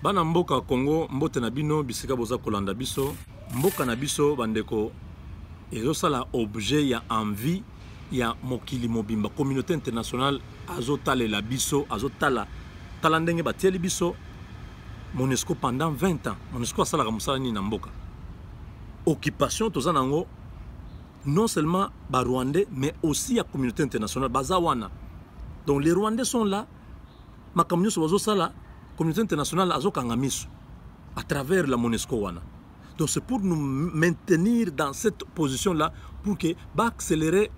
Bana mboka Congo mbote na bino bisika boza kolanda biso mboka na biso bandeko ezosala objet ya envie ya mokili mobimba communauté internationale azotala la biso azotala tala ndenge batieli biso MONUSCO pendant 20 ans MONUSCO asalaka mosala nini na mboka occupation toza nango non seulement ba Rwandais mais aussi la communauté internationale baza wana. Donc les Rwandais sont là makambo nyonso bazosala communauté internationale azokanga miso à travers la MONUSCO wana. Donc c'est pour nous maintenir dans cette position là pour que ba accélérer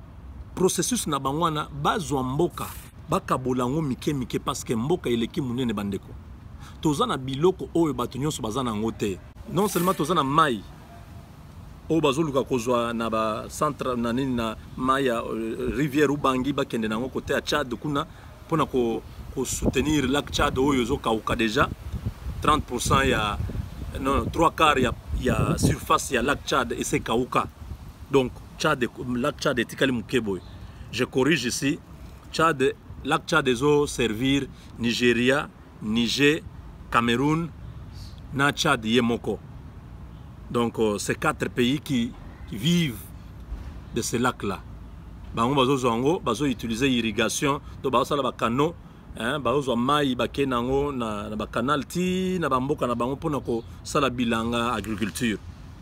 processus na bangwana bazwa mboka bakabolango mike mike parce que mboka eleki munene bandeko toza na biloko oyo bato nyonso baza nango te. Non seulement toza na mai o bazoluka kozwa na ba centre na nini na maya rivière Ubangi bakende nango côté ya Tchad kuna pona ko soutenir lac Tchad oyo zokauka déjà 30% ya non 3/4 ya surface ya lac Tchad et c'est kauka. Donc Tchad lac Tchad etikali mukebo. Je corrige ici Tchad lac Tchad ezo servir Nigeria, Niger, Cameroun na Tchad yemoko. Donc c'est 4 pays qui vivent de ce lac là. Bango bazo zongo bazo utiliser irrigation to bazo sala ba canaux hein bazo mai bakenango na ba canal ti na bamboka na bango pona ko sala bilanga agriculture.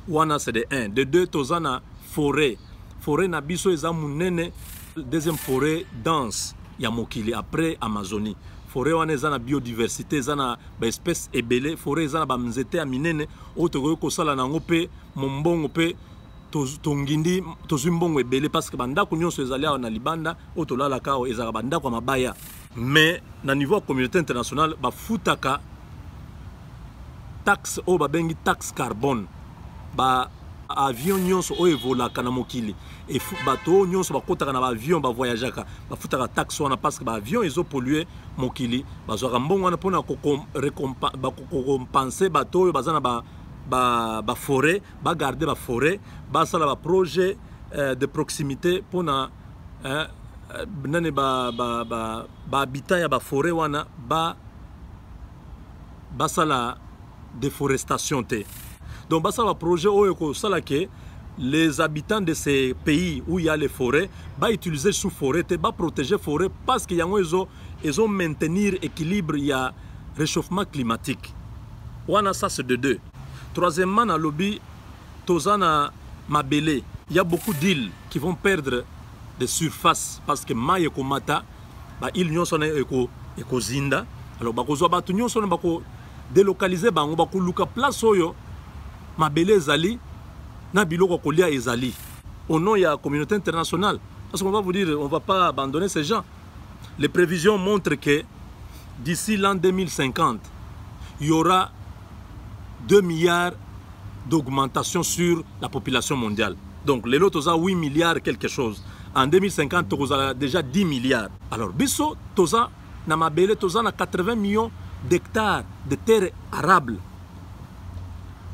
Wana c'est de 1, de 2 tozana forêt na biso eza munene deuxième forêt dense ya mokili après Amazonie. Forêt wana eza na biodiversité eza na ba espèces ebele forêt eza na ba nzete ya minene o tokoki kosala nango pe mombongo pe tongindi tozimbongo ebele parce que bandako nyonso ezali awa na libanda o tolalaka awa ezaka bandako ya mabaya. Mais na niveau ya communauté internationale bafutaka taxe o babengi taxe carbone ba avion nyonso o evolaka na mokili et bato nyonso bakotaka na ba avion ba voyageaka bafutaka taxe wana parce que ba avion ezo polluer mokili bazwaka mbongo wana pona ko compenser bato oyo bazana ba forêt ba garder ba forêt ba sala ba projet de proximité pona nane ba habitat ya ba forêt wana ba sala déforestation te. Donc, ça va projet que les habitants de ces pays où il y a les forêts va utiliser sous forêt, va protéger forêt parce qu'ils ont maintenir l'équilibre, il y a réchauffement climatique. Wana ça c'est de 2. Troisièmement, dans le lobby, tozana mabele, il y a beaucoup d'îles qui vont perdre de surface parce que maïe komata, ba îles nyon sonne eko zinda. Alors bakozo ba tunyon sonne bako délocaliser bango bako luka place oyo mabele ezali na biloko kolia ezali au nom de la communauté internationale parce qu'on va vous dire on va pas abandonner ces gens. Les prévisions montrent que d'ici l'an 2050 il y aura 2 milliards d'augmentation sur la population mondiale. Donc les lots ont 8 milliards quelque chose. En 2050 on a déjà 10 milliards. Alors biso toza na mabele toza na 80 millions d'hectares de terres arables.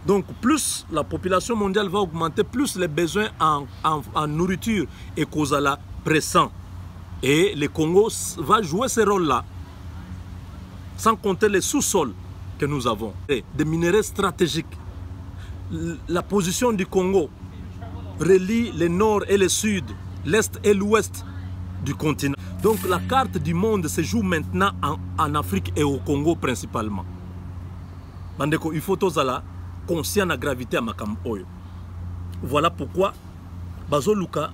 Donc plus la population mondiale va augmenter, plus les besoins en nourriture et causala pressant. Et le Congo va jouer ce rôle-là. Sans compter les sous-sols que nous avons. Et des minéraux stratégiques. La position du Congo relie le nord et le sud, l'est et l'ouest du continent. Donc la carte du monde se joue maintenant en Afrique et au Congo principalement. Bandeko, il faut tozala conscient de la gravité à Makam Oyo. Voilà pourquoi Bazoluka,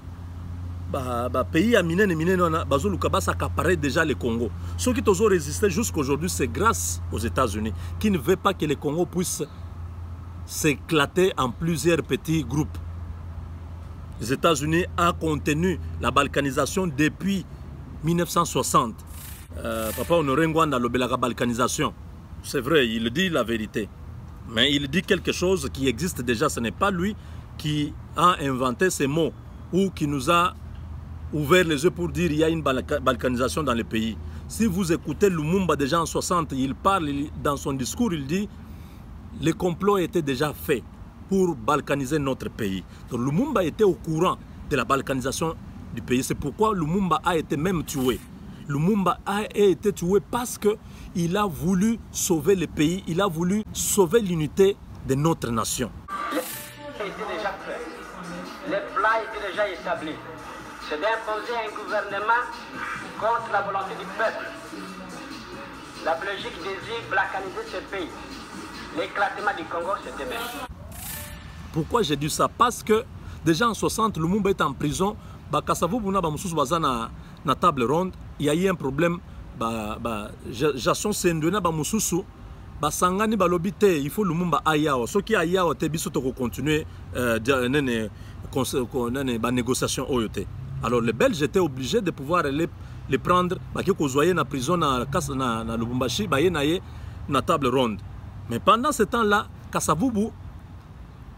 pays à Minen et Minen, Bazoluka s'accaparer déjà le Congo. Ceux qui ont résisté jusqu'à aujourd'hui, c'est grâce aux États-Unis qui ne veulent pas que le Congo puisse s'éclater en plusieurs petits groupes. Les États-Unis ont contenu la balkanisation depuis 1960. Papa Honoré Ngwanda la balkanisation. C'est vrai, il dit la vérité. Mais il dit quelque chose qui existe déjà. Ce n'est pas lui qui a inventé ces mots ou qui nous a ouvert les yeux pour dire qu'il y a une balkanisation dans le pays. Si vous écoutez Lumumba déjà en 60, il parle dans son discours, il dit le complot était déjà fait pour balkaniser notre pays. Donc Lumumba était au courant de la balkanisation du pays. C'est pourquoi Lumumba a été même tué. Lumumba a été tué parce qu'il a voulu sauver le pays, il a voulu sauver l'unité de notre nation. Les plans étaient déjà faits, les plans étaient déjà établis. C'est d'imposer un gouvernement contre la volonté du peuple. La Belgique désire balkaniser ce pays. L'éclatement du Congo, c'est demain. Pourquoi j'ai dit ça? Parce que déjà en 60, Lumumba est en prison. Kasavubu na bamususu baza na table ronde. Il y a eu un problème. Jason Sendwe na bamususu basangani balobi te. Il faut Lumumba ayawa. Ce qui ayawa te biso to continuer négociation oyote. Alors les Belges étaient obligés de pouvoir les prendre, qui kozwaye na prison na Lubumbashi, na table ronde. Mais pendant ce temps-là, Kasavubu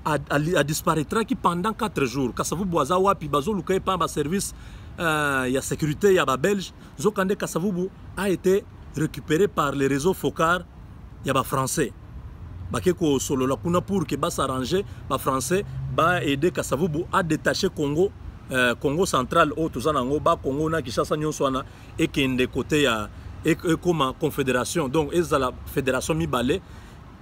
a disparaîtra pendant 4 jours. Kasavubu aza wapi bazo lukaye pa ba service ya sécurité ya ba Belge. Zokande Kasavubu a été récupéré par les réseaux Focard ya ba français. Bakeko solo la kuna pour que ba s'arranger, ba français ba aider Kasavubu à détacher Congo central au tozanango ba Congo na Kinshasa nyonswana et kende côté ya et comme confédération. Donc eza la fédération mibale,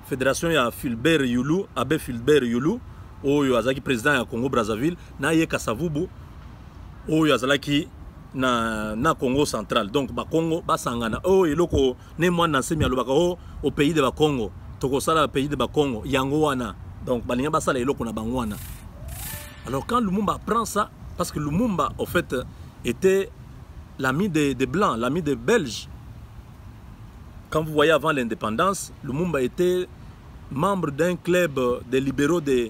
fédération ya Fulbert Yulu, Abbé Fulbert Yulu oyo azaki président ya Congo Brazzaville na ye Kasavubu oyo azalaki na Congo central. Donc ba Congo ba sangana o eloko ne mwana nsemi alobaka au pays de ba Congo toko sala pays de ba Congo yango wana. Donc balinga ba sala eloko na bango wana. Alors quand Lumumba prend ça, parce que Lumumba, en fait, était l'ami des Blancs, l'ami des Belges. Quand vous voyez avant l'indépendance, Lumumba était membre d'un club des libéraux de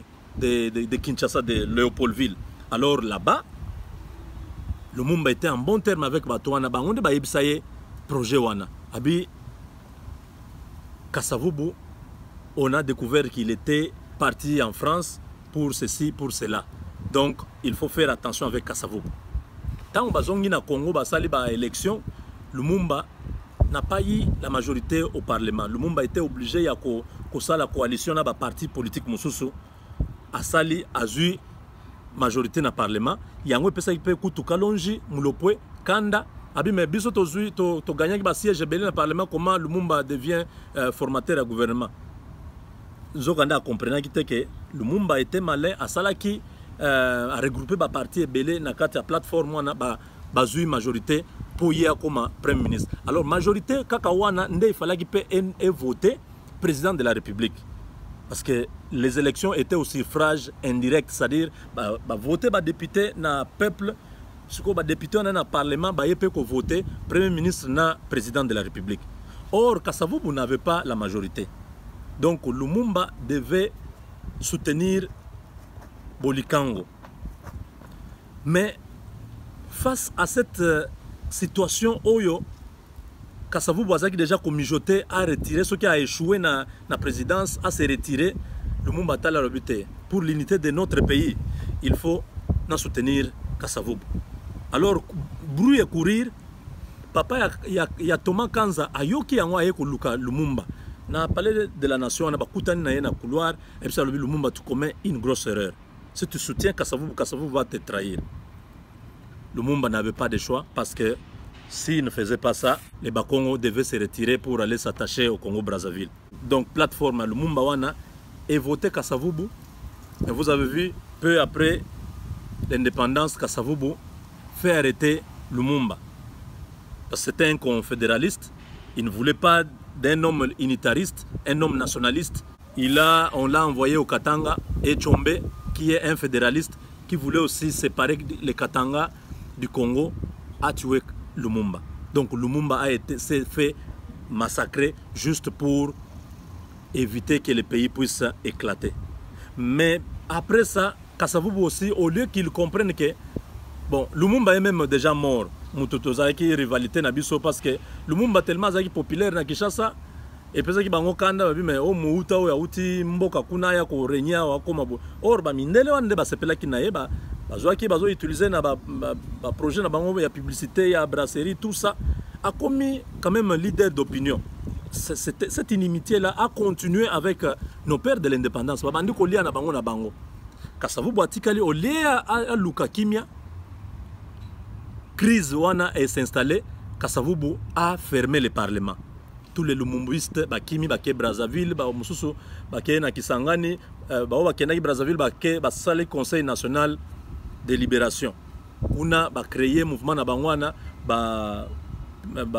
Kinshasa, de Léopoldville. Alors là-bas, Lumumba était en bon terme avec Batouana. On a projet Wana. Abi Kasavubu, on a découvert qu'il était parti en France pour ceci, pour cela. Donc, il faut faire attention avec Kasavubu. Tant que nous avons Congo, élection, Lumumba n'a pas eu la majorité au Parlement. Lumumba était obligé de la coalition de parti politique Moussousou à sali azu majorité dans le Parlement. Il y a un peu de temps Kalonji, Moulopwe, Kanda. Abi mais biso to gagner ba siège belé dans le Parlement, comment Lumumba devient formateur du gouvernement. Zokanda comprenant que Lumumba était malin à Salaki à regrouper ba parti belé na kati ya plateforme na ba zui majorité pour y comme premier ministre. Alors majorité kaka wana ndé il fallait qu'il voter président de la République. Parce que les élections étaient au suffrage indirect, c'est-à-dire voter ba député na peuple, ce que ba député na parlement ba yepé ko voter premier ministre na président de la République. Or Kasavubu n'avait pas la majorité. Donc Lumumba devait soutenir Bolikango. Mais face à cette situation, Oyo, Kasavubu Azaki déjà mijoté a retiré ce qui a échoué dans la présidence, a se retiré. Lumumba Tala Robité. Pour l'unité de notre pays, il faut soutenir Kasavubu. Alors, bruit et courir, papa ya Thomas Kanza a yoki yango ayeko luka Lumumba. Na palais de la nation, on a bakutani na yena couloir, et puis Lumumba tu commets une grosse erreur. Si tu soutiens Kasavubu, Kasavubu va te trahir. Lumumba n'avait pas de choix parce que s'il ne faisait pas ça, les Bakongo devaient se retirer pour aller s'attacher au Congo-Brazzaville. Donc, plateforme Lumumba Wana et voter Kasavubu. Et vous avez vu, peu après l'indépendance, Kasavubu fait arrêter Lumumba. Parce que c'était un confédéraliste. Il ne voulait pas d'un homme unitariste, un homme nationaliste. On l'a envoyé au Katanga et Tchombe, qui est un fédéraliste, qui voulait aussi séparer les Katanga du Congo, a tué Lumumba. Donc Lumumba s'est fait massacrer juste pour éviter que le pays puisse éclater. Mais après ça, Kasavubu aussi, au lieu qu'ils comprennent que bon, Lumumba est même déjà mort. Mututo zaki rivalité na biso parce que Lumumba tellement zaki populaire na Kinshasa et puis zaki bango kanda mais o muuta o yauti mboka kuna ya ko renya wa koma bo or ba mindele wande ba sepela kinaye ba bazwaki bazo utiliser na ba projet na bango ya publicité ya brasserie tout ça a commis quand même leader d'opinion. Cette inimitié là a continué avec nos pères de l'indépendance. Ba bandi ko lia na bango Kasavubu atikali o lia a luka kimia crise wana est s'installée Kasavubu a fermé le parlement. Tous les lumumbistes bakimi bake Brazzaville ba mususu bake na Kisangani ba bake na Brazzaville bake ba sale conseil national de libération. Kuna ba créer mouvement na bangwana ba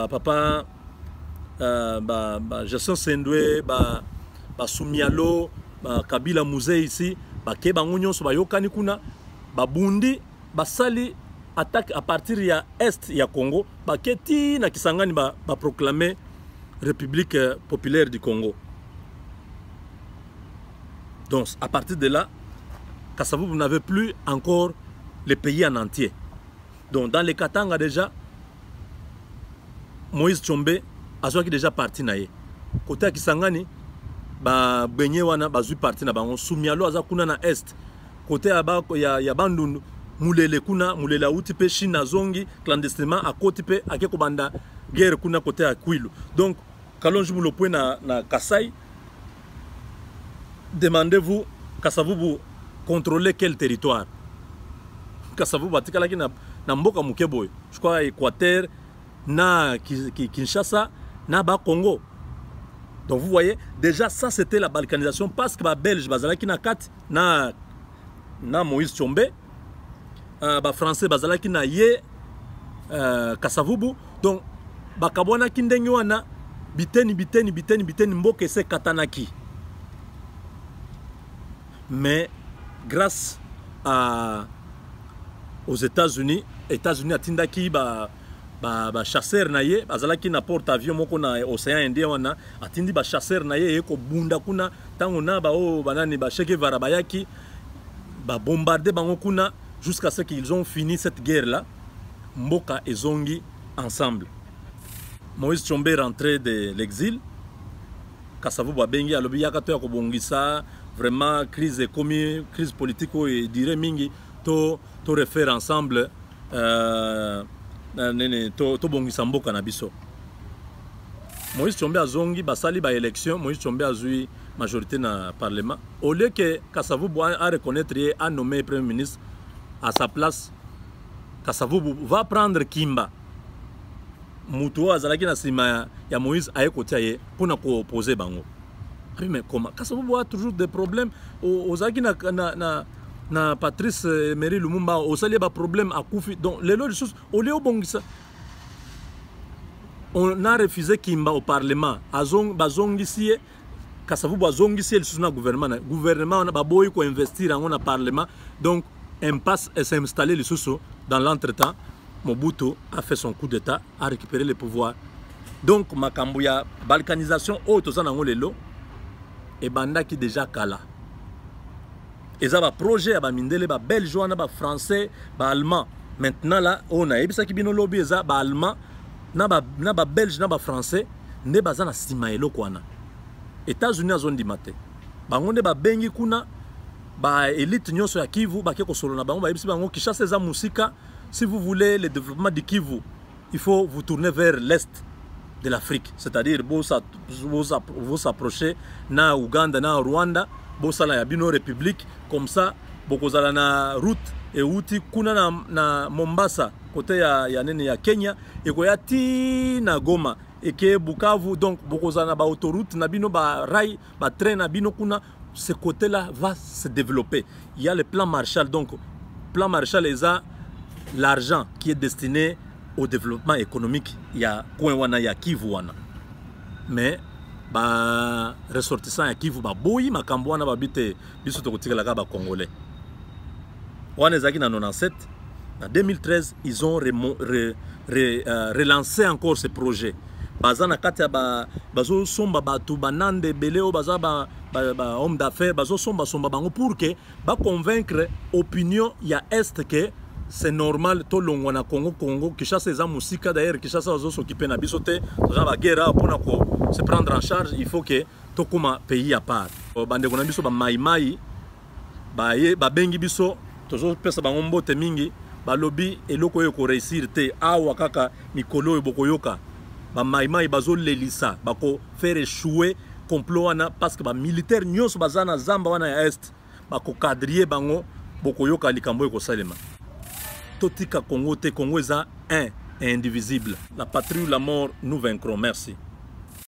papa ba Jason Sendwe ba Sumialo ba Kabila Musée ici bake bango nyonso bayokani kuna ba bundi ba sali attaque à partir ya est ya Congo baketi na Kisangani ba proclamer République populaire du Congo. Donc à partir de là, Kasavubu n'avait plus encore le pays en entier. Donc dans les Katanga déjà, Moïse Tshombe a déjà parti naye. Côté à Kisangani, ba benye wana bazui parti na bango. Sumialo aza kuna na est. Côté ya Bandundu, mulele kuna mulela uti pe Chine zongi clandestinement à côté pe akeko banda guerre kuna côté à Kwilu. Donc Kalonji Mulopwe na Kasai, demandez-vous Kasavubu contrôler quel territoire? Kasavubu atikala ki na mboka mukeboy. Je crois Équateur na Kinshasa na ba Congo. Donc vous voyez déjà ça c'était la balkanisation parce que ba Belge bazalaki na kat na Moïse Tshombe, ba français bazalaki na ye Kasavubu. Donc ba kabwana kindengi wana biteni mboke se katanaki. Mais grâce aux États-Unis atindaki ba chasseur naye bazalaki na porte-avions moko na océan Indien wana atindi ba chasseur naye eko bunda kuna tango na ba o banani ba Che Guevara bayaki ba bombarder bango kuna jusqu'à ce qu'ils ont fini cette guerre là. Mboka ezongi ensemble. Moïse Tshombe est rentré de l'exil. Kasavubu abengi alobi yakato ya kobongisa vraiment crise économique, crise politique et dire mingi to refaire ensemble to bongisa mboka na biso. Moïse Tshombe azongi basali ba élection, Moïse Tshombe azui majorité na parlement. Au lieu que Kasavubu a reconnaître et a nommé premier ministre à sa place, Kasavubu va prendre Kimba. Mutu azalaki na sima ya Moïse aye kotia ye pona ko opposer bango. Mais comment Kasavubu a toujours des problèmes ozaki na Patrice Emery Lumumba osali ba problème à Koufi. Donc les autres choses au lieu bongisa on a refusé Kimba au parlement bazongisi Kasavubu azongisi le sous na gouvernement na baboyi ko investir en na parlement. Donc impasse et s'est installé le sous dans l'entretemps. Mobutu a fait son coup d'état, a récupéré le pouvoir. Donc, Makambuya, balkanisation, lelo, et banda qui déjà kala. Et ça va projet, à mindele, ba belge, ba français, ba allemand. Maintenant là, on a ebisa qui bino lobby, ça ba allemand, na ba belge, na ba français, ne bazana simaelo kwana. États-Unis a zone di mate. Bangonde ba bengi kuna, ba élite nyonso ya Kivu, ba keko solo na bango, ba ebisi bango Kinshasa za musika. Si vous voulez le développement du Kivu, il faut vous tourner vers l'est de l'Afrique. C'est-à-dire, vous s'approcher na Ouganda, na Rwanda, vous allez à Bino République, comme ça, vous allez na route et outi kuna na Mombasa, côté ya Kenya, et koya ti na Goma, et que Bukavu, donc vous allez na autoroute, na Bino ba rail, ba train na Bino kuna, ce côté-là va se développer. Il y a le plan Marshall, donc plan Marshall est ça. L'argent qui est destiné au développement économique, il y a Kouenwana, il y a Kivuana. Mais, ressortissant à Kivu, boyi, Makambouana, babite, bisoto kotikalaka ba Congolais. Wanezaki en 97, en 2013, ils ont relancé encore ce projet. Bazana katia bazo somba batu banande beleo baza homme d'affaires bazo somba bango pour que ba convaincre opinion ya est que c'est normal to longwa na Congo Kinshasa eza musika d'ailleurs Kinshasa bazo s'occuper na bisote za ba guerre pour se prendre en charge il faut que to kuma pays à part bande kona biso ba maimai ba bengi biso tozo pesa bango mbote mingi ba lobby eloko yo ko réussir te awa kaka mikolo yo bokoyoka ba maimai bazo lelisa bako faire échouer complot wana parce que ba militaire nyonso bazana zamba wana ya est bako cadrier bango bokoyoka likambo ko salema totika Congo te Congo eza un et indivisible. La patrie ou la mort, nous vaincrons. Merci.